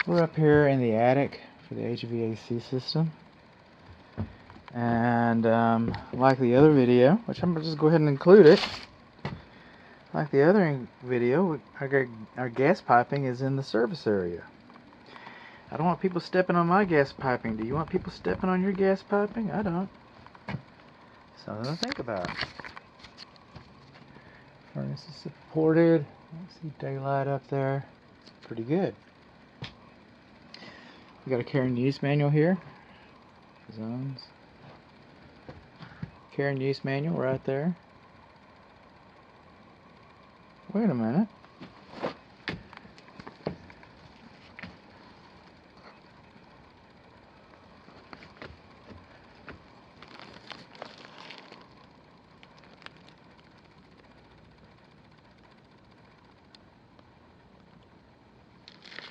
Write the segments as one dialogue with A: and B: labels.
A: We're up here in the attic for the HVAC system, and like the other video, which I'm going to just go ahead and include it, like the other video, our gas piping is in the service area. I don't want people stepping on my gas piping. Do you want people stepping on your gas piping? I don't. Something to think about. Furnace is supported. I see daylight up there. It's pretty good. We got a care and use manual here. Zones. Care and use manual right there. Wait a minute.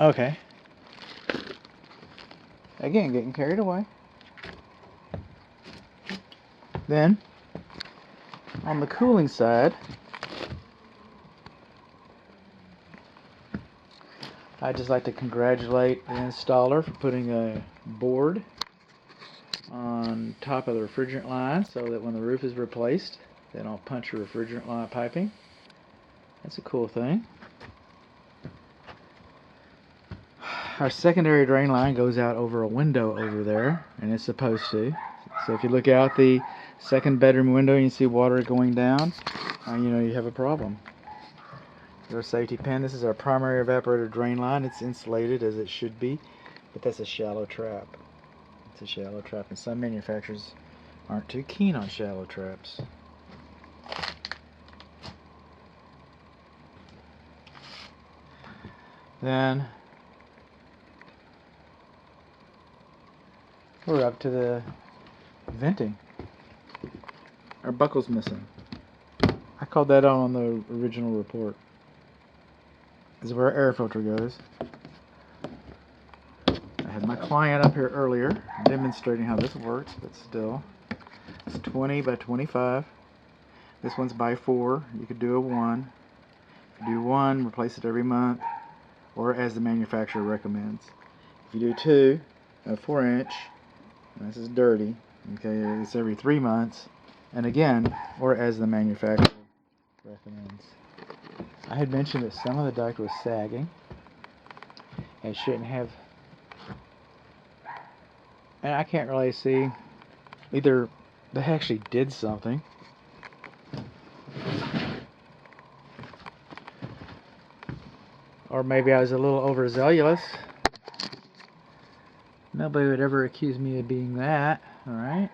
A: Okay. Again, getting carried away. Then, on the cooling side, I'd just like to congratulate the installer for putting a board on top of the refrigerant line so that when the roof is replaced, they don't punch your refrigerant line piping. That's a cool thing. Our secondary drain line goes out over a window over there, and it's supposed to. So if you look out the second bedroom window and you see water going down, you know you have a problem. There's a safety pin. This is our primary evaporator drain line. It's insulated as it should be, but that's a shallow trap. It's a shallow trap, and some manufacturers aren't too keen on shallow traps. Then we're up to the venting. Our buckle's missing. I called that out on the original report. This is where our air filter goes. I had my client up here earlier demonstrating how this works, but still. It's 20 by 25. This one's by 4. You could do a 1. If you do 1, replace it every month, or as the manufacturer recommends. If you do 2, a 4-inch, this is dirty, okay, it's every 3 months, and again, or as the manufacturer recommends. I had mentioned that some of the duct was sagging. It shouldn't have, and I can't really see, either they actually did something, or maybe I was a little overzealous. Nobody would ever accuse me of being that, alright?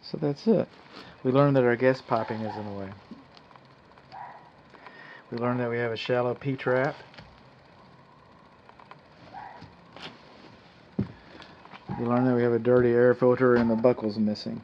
A: So that's it. We learned that our gas piping is in the way. We learned that we have a shallow P-trap. We learned that we have a dirty air filter and the buckle's missing.